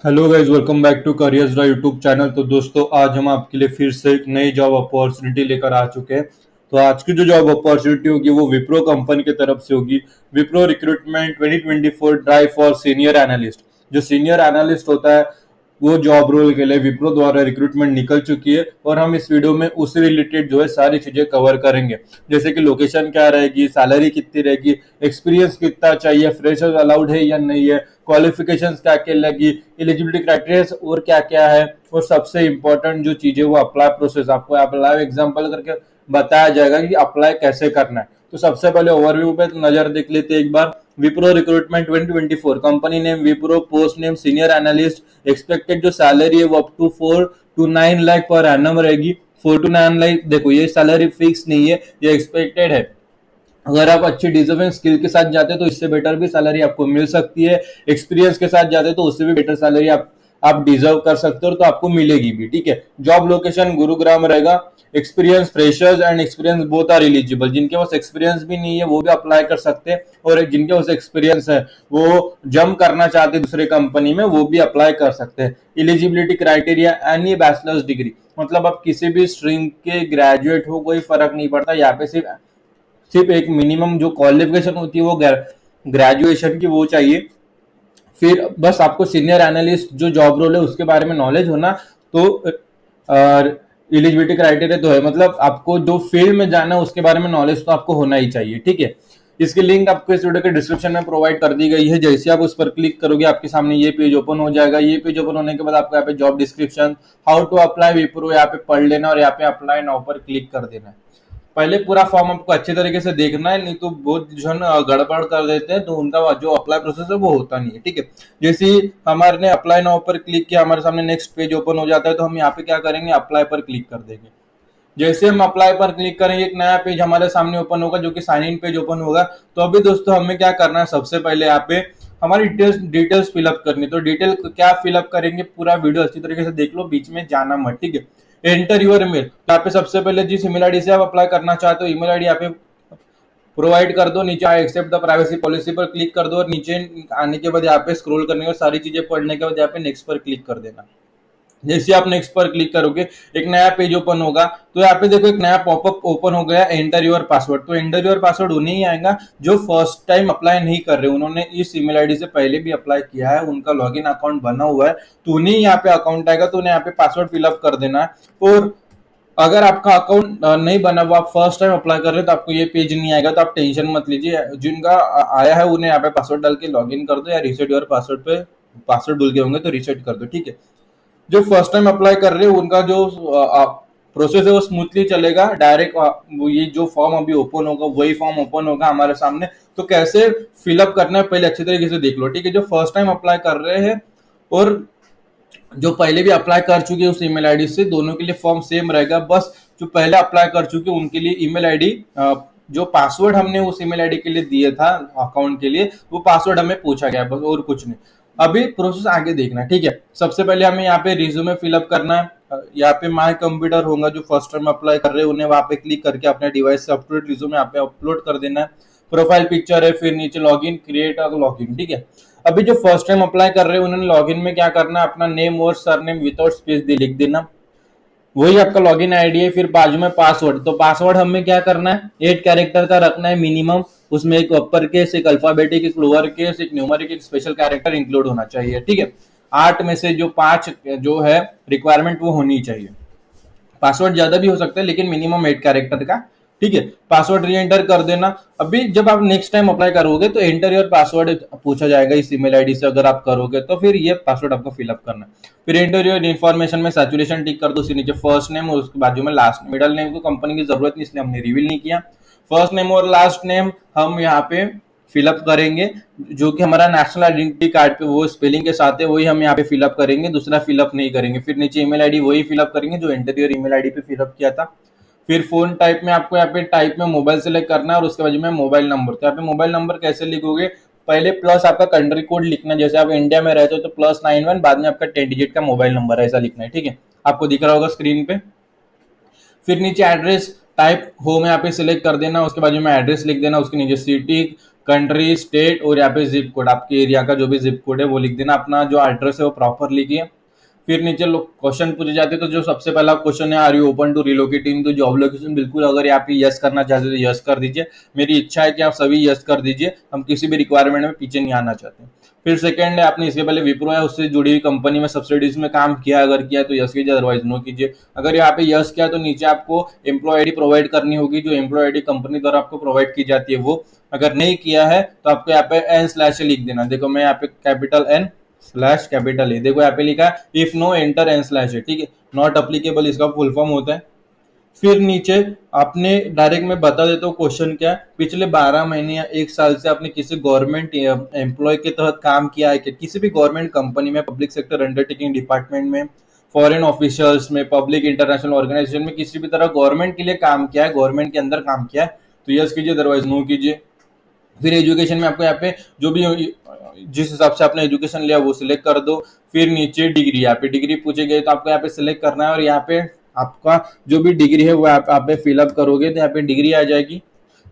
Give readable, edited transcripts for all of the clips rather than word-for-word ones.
Hello guys, welcome back to Careers Drive YouTube channel. तो दोस्तों, आज हम आपके लिए फिर से एक नई जॉब अपॉर्चुनिटी लेकर आ चुके हैं। तो आज की जो जॉब अपॉर्चुनिटी होगी वो विप्रो कंपनी की तरफ से होगी। Wipro recruitment 2024 drive for senior analyst. जो सीनियर एनालिस्ट होता है वो जॉब रोल के लिए विप्रो द्वारा रिक्रूटमेंट निकल चुकी है, और हम इस वीडियो में उससे रिलेटेड जो है सारी चीजें कवर करेंगे। जैसे कि लोकेशन क्या रहेगी, सैलरी कितनी रहेगी, एक्सपीरियंस कितना चाहिए, फ्रेशर्स अलाउड है या नहीं है, क्वालिफिकेशंस क्या क्या लगी, एलिजिबिलिटी क्राइटेरिया और क्या क्या है, और सबसे इंपॉर्टेंट जो चीजें वो अप्लाई प्रोसेस आपको अप्लाई एग्जांपल करके बताया जाएगा कि अप्लाई कैसे करना है। तो सबसे पहले ओवरव्यू पे नजर देख लेते हैं एक बार। Wipro recruitment 2024, company name Wipro, post name senior analyst, expected जो सैलरी है वो up to 4 to 9 lakh per annum रहेगी। 4 to 9 लाख, देखो ये सैलरी फिक्स नहीं है, ये एक्सपेक्टेड है। अगर आप अच्छी डिजर्विंग स्किल के साथ जाते तो इससे बेटर भी सैलरी आपको मिल सकती है। एक्सपीरियंस के साथ जाते तो उससे भी बेटर सैलरी आप डिजर्व कर सकते हो, तो आपको मिलेगी भी। ठीक है, जॉब लोकेशन गुरुग्राम रहेगा। Experience, freshers and experience both are eligible. जिनके पास एक्सपीरियंस भी नहीं है वो भी अप्लाई कर सकते हैं, और जिनके पास एक्सपीरियंस है वो जम करना चाहते हैं दूसरे कंपनी में, वो भी अप्लाई कर सकते हैं। Eligibility criteria any bachelors degree, मतलब आप किसी भी स्ट्रीम के ग्रेजुएट हो, कोई फर्क नहीं पड़ता। यहाँ पे सिर्फ एक मिनिमम जो क्वालिफिकेशन होती है वो ग्रेजुएशन की वो चाहिए। फिर बस आपको सीनियर एनालिस्ट जो जॉब रोल है उसके बारे में नॉलेज होना। तो एलिजिबिलिटी क्राइटेरिया तो है, मतलब आपको जो फील्ड में जाना है उसके बारे में नॉलेज तो आपको होना ही चाहिए। ठीक है, इसकी लिंक आपको इस वीडियो के डिस्क्रिप्शन में प्रोवाइड कर दी गई है। जैसे आप उस पर क्लिक करोगे आपके सामने ये पेज ओपन हो जाएगा। ये पेज ओपन होने के बाद आपको यहाँ पे job description, how to apply Wipro यहाँ पे पढ़ लेना, और यहाँ पे अप्लाई नाउ पर क्लिक कर देना है। पहले पूरा फॉर्म आपको अच्छे तरीके से देखना है, नहीं तो बहुत जन गड़बड़ कर देते हैं, तो उनका जो अप्लाई प्रोसेस है वो होता नहीं है। ठीक है, जैसे ही हमारे अप्लाई नाउ पर क्लिक किया, हमारे सामने नेक्स्ट पेज ओपन हो जाता है, तो हम यहाँ पे क्या करेंगे, अप्लाई पर क्लिक कर देंगे। जैसे हम अप्लाई पर क्लिक करेंगे एक नया पेज हमारे सामने ओपन होगा, जो कि साइन इन पेज ओपन होगा। तो अभी दोस्तों हमें क्या करना है, सबसे पहले यहाँ पे हमारी डिटेल्स फिलअप करनी। तो डिटेल क्या फिलअप करेंगे, पूरा वीडियो अच्छी तरीके से देख लो, बीच में जाना मत। ठीक है, एंटर यूर ईमेल। यहाँ पे सबसे पहले जिस ईमेल आईडी से आप अप्लाई करना चाहते हो ईमेल आईडी यहाँ पे प्रोवाइड कर दो। नीचे I accept the privacy policy पर क्लिक कर दो, और नीचे आने के बाद यहाँ पे स्क्रॉल करने के बाद सारी चीजें पढ़ने के बाद यहाँ पे नेक्स्ट पर क्लिक कर देना। जैसे आप नेक्स्ट पर क्लिक करोगे एक नया पेज ओपन होगा। तो यहाँ पे देखो एक नया पॉपअप ओपन हो गया, एंटर योर पासवर्ड। तो एंटर योर पासवर्ड उन्हें ही आएगा जो फर्स्ट टाइम अप्लाई नहीं कर रहे, उन्होंने इस ईमेल आईडी से पहले भी अप्लाई किया है, उनका लॉगिन अकाउंट बना हुआ है, तो उन्हें यहाँ पे अकाउंट आएगा, तो उन्हें यहाँ पे पासवर्ड फिलअप कर देना है। और अगर आपका अकाउंट नहीं बना हुआ, आप फर्स्ट टाइम अप्लाई कर रहे हो, तो आपको ये पेज नहीं आएगा, तो आप टेंशन मत लीजिए। जिनका आया है उन्हें यहाँ पे पासवर्ड डाल के लॉगिन कर दो, या रिसेट योर पासवर्ड पे पासवर्ड भूल गए होंगे तो रिसेट कर दो। ठीक है, जो फर्स्ट टाइम अप्लाई कर रहे हैं उनका जो प्रोसेस है वो स्मूथली चलेगा। डायरेक्ट ये जो फॉर्म अभी ओपन होगा वही फॉर्म ओपन होगा हमारे सामने। तो कैसे फिलअप करना है पहले अच्छे तरीके से देख लो। ठीक है, जो फर्स्ट टाइम अप्लाई कर रहे हैं और जो पहले भी अप्लाई कर चुके हैं उस ईमेल आईडी से, दोनों के लिए फॉर्म सेम रहेगा। बस जो पहले अप्लाई कर चुके उनके लिए ईमेल आईडी, जो पासवर्ड हमने उस ईमेल आईडी के लिए दिए था अकाउंट के लिए, वो पासवर्ड हमें पूछा गया, बस और कुछ नहीं। अभी प्रोसेस आगे देखना। ठीक है, सबसे पहले हमें यहाँ पे रिज्यूमे फिलअप करना है। यहाँ पे माई कंप्यूटर होगा, जो फर्स्ट टाइम अप्लाई कर रहे हैं उन्हें वहां पे क्लिक करके अपने डिवाइस से अप टू डेट रिज्यूमे यहाँ पे अपलोड कर देना है। प्रोफाइल पिक्चर है, फिर नीचे लॉगिन, क्रिएट अ लॉगिन। ठीक है, अभी जो फर्स्ट टाइम अप्लाई कर रहे हैं उन्होंने लॉगिन में क्या करना है, अपना नेम और सरनेम विदाउट स्पेस लिख देना, वही आपका लॉगिन आईडी है। फिर बाजू में पासवर्ड, तो पासवर्ड हमें क्या करना है, 8 कैरेक्टर का रखना है मिनिमम। उसमें एक अपर केस, एक अल्फाबेटिक, एक लोअर केस, एक न्यूमेरिक, एक स्पेशल कैरेक्टर इंक्लूड होना चाहिए। ठीक है, 8 में से जो 5 जो है रिक्वायरमेंट वो होनी चाहिए। पासवर्ड ज्यादा भी हो सकता है लेकिन मिनिमम 8 कैरेक्टर का। ठीक है, पासवर्ड री एंटर कर देना। अभी जब आप नेक्स्ट टाइम अप्लाई करोगे तो एंटर योर पासवर्ड पूछा जाएगा इस ईमेल आईडी से, अगर आप करोगे तो फिर ये पासवर्ड आपको फिलअप करना है। फिर एंटर योर इन्फॉर्मेशन में सैचुरेशन टिक कर दो, उसके नीचे फर्स्ट नेम और उसके बाजू में लास्ट नेम। मिडल नेम को कंपनी की जरूरत नहीं इसलिए हमने रिवील नहीं किया। फर्स्ट नेम और लास्ट नेम हम यहाँ पे फिलअप करेंगे, जो कि हमारा नेशनल आइडेंटिटी कार्ड पे वो स्पेलिंग के साथ है, वही हम यहाँ पे फिलअप करेंगे, दूसरा फिलअप नहीं करेंगे। फिर नीचे ईमेल आईडी वही फिलअप करेंगे जो इंटीरियर ईमेल आईडी पे फिलअप किया था। फिर फोन टाइप में आपको यहाँ पे टाइप में मोबाइल सेलेक्ट करना है, और उसके बाजू में मोबाइल नंबर। तो यहाँ पे मोबाइल नंबर कैसे लिखोगे, पहले प्लस आपका कंट्री कोड लिखना, जैसे आप इंडिया में रहते हो तो +91, बाद में आपका 10 डिजिट का मोबाइल नंबर है, ऐसा लिखना है। ठीक है, आपको दिख रहा होगा स्क्रीन पे। फिर नीचे एड्रेस टाइप होम यहाँ पे सिलेक्ट कर देना, उसके बाजू में एड्रेस लिख देना, उसके नीचे सिटी कंट्री, स्टेट और यहाँ पे जिप कोड, आपके एरिया का जो भी जिप कोड है वो लिख देना, अपना जो एड्रेस है वो प्रॉपर लिखिए। फिर नीचे लोग क्वेश्चन पूछे जाते हैं, तो जो सबसे पहला क्वेश्चन है, are you open to relocating to job location, बिल्कुल अगर यहाँ पे यस करना चाहते हो तो यस कर दीजिए। मेरी इच्छा है कि आप सभी यस कर दीजिए, हम किसी भी रिक्वायरमेंट में पीछे नहीं आना चाहते। फिर सेकंड है, आपने इसके पहले विप्रो है उससे जुड़ी हुई कंपनी में सब्सिडीज में काम किया, अगर किया तो यस कीजिए, अदरवाइज नो कीजिए। अगर यहाँ पे यस किया तो नीचे आपको एम्प्लॉय आईडी प्रोवाइड करनी होगी, जो एम्प्लॉय आईडी कंपनी द्वारा आपको प्रोवाइड की जाती है वो। अगर नहीं किया है तो आपको यहाँ पे एन स्लैश लिख देना। देखो मैं यहाँ पे capital N slash capital A, देखो यहाँ पे लिखा है if no enter N slash है, ठीक है, नॉट अप्लीकेबल इसका फुल फॉर्म होता है। फिर नीचे आपने डायरेक्ट मैं बता देता हूँ क्वेश्चन क्या है, पिछले 12 महीने या 1 साल से आपने किसी गवर्नमेंट एम्प्लॉय के तहत काम किया है कि किसी भी गवर्नमेंट कंपनी में, पब्लिक सेक्टर अंडरटेकिंग डिपार्टमेंट में, फॉरेन ऑफिशियल्स में, पब्लिक इंटरनेशनल ऑर्गेनाइजेशन में किसी भी तरह गवर्नमेंट के लिए काम किया है, गवर्नमेंट के अंदर काम किया है तो यस कीजिए, अदरवाइज नो कीजिए। फिर एजुकेशन में आपको यहाँ पे जो भी जिस हिसाब से आपने एजुकेशन लिया वो सिलेक्ट कर दो। फिर नीचे डिग्री, यहाँ पे डिग्री पूछे गए तो आपको यहाँ पे सिलेक्ट करना है, और यहाँ पे आपका जो भी डिग्री है वो आप पे फिलअप करोगे तो यहाँ पे डिग्री आ जाएगी।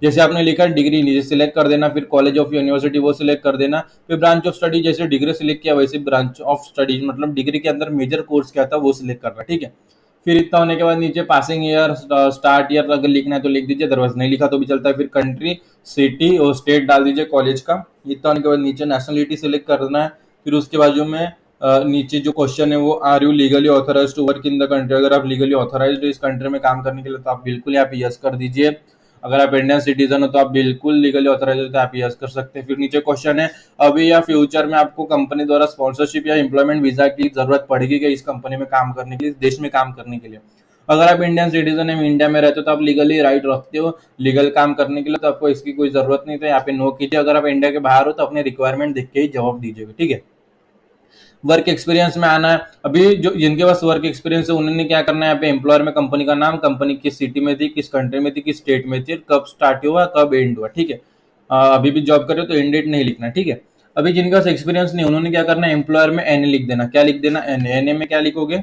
जैसे आपने लिखा डिग्री नीचे सिलेक्ट कर देना, फिर कॉलेज ऑफ यूनिवर्सिटी वो सिलेक्ट कर देना, फिर ब्रांच ऑफ स्टडी, जैसे डिग्री सिलेक्ट किया वैसे ब्रांच ऑफ स्टडीज मतलब डिग्री के अंदर मेजर कोर्स क्या था वो सिलेक्ट करना, ठीक है। फिर इतना होने के बाद नीचे पासिंग ईयर, स्टार्ट ईयर अगर लिखना है तो लिख दीजिए, अदरवाइज नहीं लिखा तो भी चलता है। फिर कंट्री, सिटी और स्टेट डाल दीजिए कॉलेज का। इतना होने के बाद नीचे नेशनलिटी सिलेक्ट करना है। फिर उसके बाजू में नीचे जो क्वेश्चन है वो are you legally authorise to work in the country, अगर आप लीगली ऑथराइज इस कंट्री में काम करने के लिए तो आप बिल्कुल यहाँ पे यस कर दीजिए। अगर आप इंडियन सिटीजन हो तो आप बिल्कुल लीगली ऑथराइज हो तो आप यस कर सकते हैं। फिर नीचे क्वेश्चन है, अभी या फ्यूचर में आपको कंपनी द्वारा स्पॉन्सरशिप या एम्प्लॉयमेंट वीजा की जरूरत पड़ेगी क्या इस कंपनी में काम करने के लिए, इस देश में काम करने के लिए। अगर आप इंडियन सिटीजन है, इंडिया में रहते हो तो आप लीगली राइट रखते हो लीगल काम करने के लिए, तो आपको इसकी कोई जरूरत नहीं, तो यहाँ पे नो कीजिए। अगर आप इंडिया के बाहर हो तो अपने रिक्वायरमेंट देख के ही जवाब दीजिएगा, ठीक है। वर्क एक्सपीरियंस में आना है, अभी जो जिनके पास वर्क एक्सपीरियंस है उन्होंने क्या करना है, यहाँ पे एम्प्लॉयर में कंपनी का नाम, कंपनी किस सिटी में थी, किस कंट्री में थी, किस स्टेट में थी, कब स्टार्ट हुआ कब एंड हुआ, ठीक है। अभी भी जॉब कर रहे हो तो एंड डेट नहीं लिखना, ठीक है। अभी जिनके पास एक्सपीरियंस नहीं उन्होंने क्या करना है, एम्प्लॉयर में एन लिख देना। क्या लिख देना, एन, एन में क्या लिखोगे,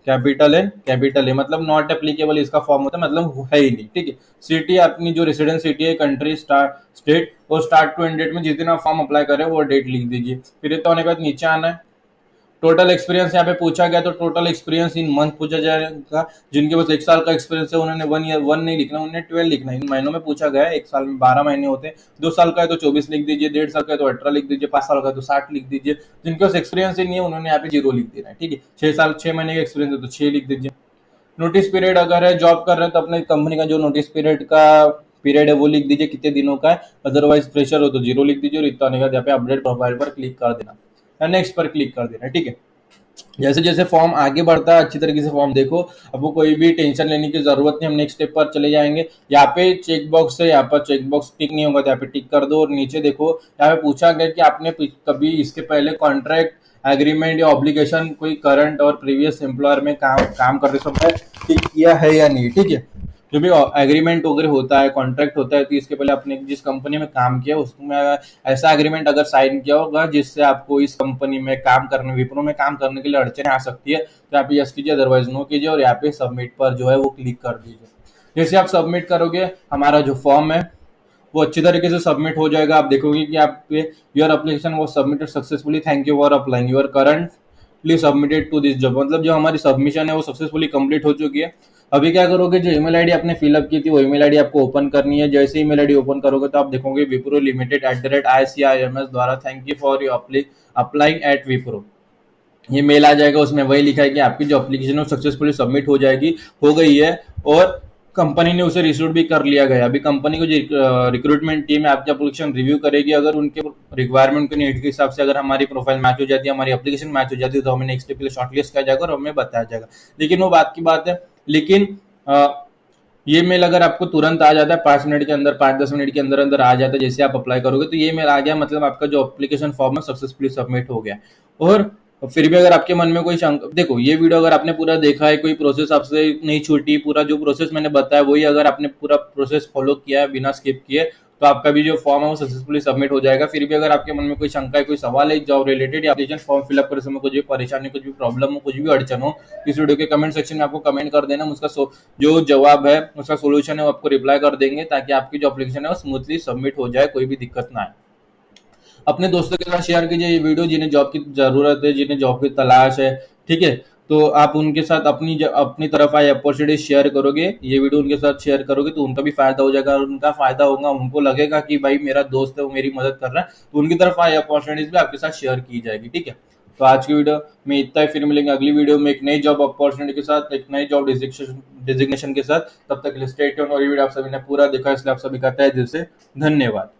कैपिटल एन कैपिटल ए, मतलब नॉट एप्लीकेबल इसका फॉर्म होता है, मतलब है ही नहीं, ठीक है। सिटी अपनी जो रेसिडेंस सिटी है, कंट्री, स्टेट और स्टार्ट टू एंड डेट में जिस दिन आप फॉर्म अप्लाई करें वो डेट लिख दीजिए। फिर इतना होने के बाद नीचे आना है, टोटल एक्सपीरियंस यहाँ पे पूछा गया तो टोटल एक्सपीरियंस इन मंथ पूछा जाएगा। जिनके पास 1 साल का एक्सपीरियंस है उन्होंने 1 ईयर 1 नहीं लिखना, उन्हें 12 लिखना है। इन महीनों में पूछा गया है, 1 साल में 12 महीने होते हैं, 2 साल का है तो 24 लिख दीजिए, 1.5 साल का है तो 18 लिख दीजिए, 5 साल का है तो 60 लिख दीजिए। जिनके पास एक्सपीरियंस ही नहीं है उन्होंने यहाँ पे 0 लिख देना है, ठीक है। 6 साल 6 महीने का एक्सपीरियंस है तो 6 लिख दीजिए। नोटिस पीरियड अगर है, जॉब कर रहे हैं तो अपने कंपनी का जो नोटिस पीरियड का पीरियड है वो लिख दीजिए कितने दिनों का है, अदरवाइज फ्रेशर हो तो 0 लिख दीजिए। और इतना होने के बाद यहाँ पे अपडेट प्रोफाइल पर क्लिक कर देना या नेक्स्ट पर क्लिक कर देना, ठीक है। जैसे जैसे फॉर्म आगे बढ़ता है अच्छी तरीके से फॉर्म देखो, अब वो कोई भी टेंशन लेने की जरूरत नहीं, हम नेक्स्ट स्टेप पर चले जाएंगे। यहाँ पे चेक बॉक्स है, यहाँ पर चेक बॉक्स टिक नहीं होगा तो यहाँ पे टिक कर दो। और नीचे देखो यहाँ पे पूछा गया कि आपने कभी इसके पहले कॉन्ट्रैक्ट, एग्रीमेंट या ऑब्लिगेशन कोई करंट और प्रीवियस एम्प्लॉयर में काम करते समय टिक किया है या नहीं, ठीक है। जो भी एग्रीमेंट वगैरह होता है, कॉन्ट्रैक्ट होता है, तो इसके पहले आपने जिस कंपनी में काम किया उसमें ऐसा एग्रीमेंट अगर साइन किया होगा जिससे आपको इस कंपनी में काम करने, विप्रो में काम करने के लिए अड़चने आ सकती है, तो आप यस कीजिए, अदरवाइज नो कीजिए। और यहाँ पे सबमिट पर जो है वो क्लिक कर दीजिए। जैसे आप सबमिट करोगे हमारा जो फॉर्म है वो अच्छी तरीके से सबमिट हो जाएगा। आप देखोगे कि आप योर एप्लीकेशन वो submitted successfully, thank you for applying, you're currently submitted to this job, मतलब जो हमारी सबमिशन है वो सक्सेसफुली कंप्लीट हो चुकी है। अभी क्या करोगे, जो ईमेल आईडी आपने फिलअप की थी वो ईमेल आईडी आपको ओपन करनी है। जैसे ईमेल आईडी ओपन करोगे तो आप देखोगे विप्रो लिमिटेड @ICIMS द्वारा thank you for your applying at Wipro, ये मेल आ जाएगा। उसमें वही लिखा है कि आपकी जो एप्लीकेशन है सक्सेसफुली सबमिट हो जाएगी, हो गई है, और कंपनी ने उसे रिसीव भी कर लिया गया। अभी कंपनी को जो रिक्रूटमेंट टीम है आपकी एप्लीकेशन रिव्यू करेगी, अगर उनके रिक्वायरमेंट के नीड के हिसाब से अगर हमारी प्रोफाइल मैच हो जाती है, हमारी एप्लीकेशन मैच हो जाती है, तो हमें नेक्स्ट स्टेप के लिए शॉर्टलिस्ट किया जाएगा और हमें बताया जाएगा। लेकिन वो बात की बात है, लेकिन ये मेल अगर आपको तुरंत आ जाता है 5 मिनट के अंदर, 5-10 मिनट के अंदर अंदर आ जाता है, जैसे आप अप्लाई करोगे तो ये मेल आ गया, मतलब आपका जो एप्लीकेशन फॉर्म है सक्सेसफुली सबमिट हो गया। और फिर भी अगर आपके मन में कोई शंका, देखो ये वीडियो अगर आपने पूरा देखा है, कोई प्रोसेस आपसे नहीं छूटी, पूरा जो प्रोसेस मैंने बताया वही अगर आपने पूरा प्रोसेस फॉलो किया है बिना स्किप किए, तो आपका भी जो फॉर्म है वो सक्सेसफुली सबमिट हो जाएगा। फिर भी अगर आपके मन में कोई शंका है, कोई सवाल है जॉब रिलेटेड या एप्लीकेशन फॉर्म फिलअप करते समय कुछ भी परेशानी, कुछ भी प्रॉब्लम हो, कुछ भी अड़चन हो, इस वीडियो के कमेंट सेक्शन में आपको कमेंट कर देना। उसका जो जवाब है, उसका सोल्यूशन है, वो आपको रिप्लाई कर देंगे ताकि आपकी जो एप्लीकेशन है वो स्मूथली सबमिट हो जाए, कोई भी दिक्कत ना आए। अपने दोस्तों के साथ शेयर कीजिए ये वीडियो जिन्हें जॉब की जरूरत है, जिन्हें जॉब की तलाश है। ठीक है, तो आप उनके साथ अपनी तरफ आई अपॉर्चुनिटी शेयर करोगे, ये वीडियो उनके साथ शेयर करोगे तो उनका भी फायदा हो जाएगा, और उनका फायदा होगा, उनको लगेगा कि भाई मेरा दोस्त है वो मेरी मदद कर रहा है, तो उनकी तरफ आई अपॉर्चुनिटीज भी आपके साथ शेयर की जाएगी। ठीक है, तो आज की वीडियो में इतना ही। फिर मिलेंगे अगली वीडियो में एक नई जॉब अपॉर्चुनिटी के साथ, एक नई जॉब डिजिग्नेशन के साथ। तब तक के लिए स्टे ट्यून्ड। और ये वीडियो आप सभी ने पूरा देखा, इसलिए आप सभी का तहे दिल से धन्यवाद।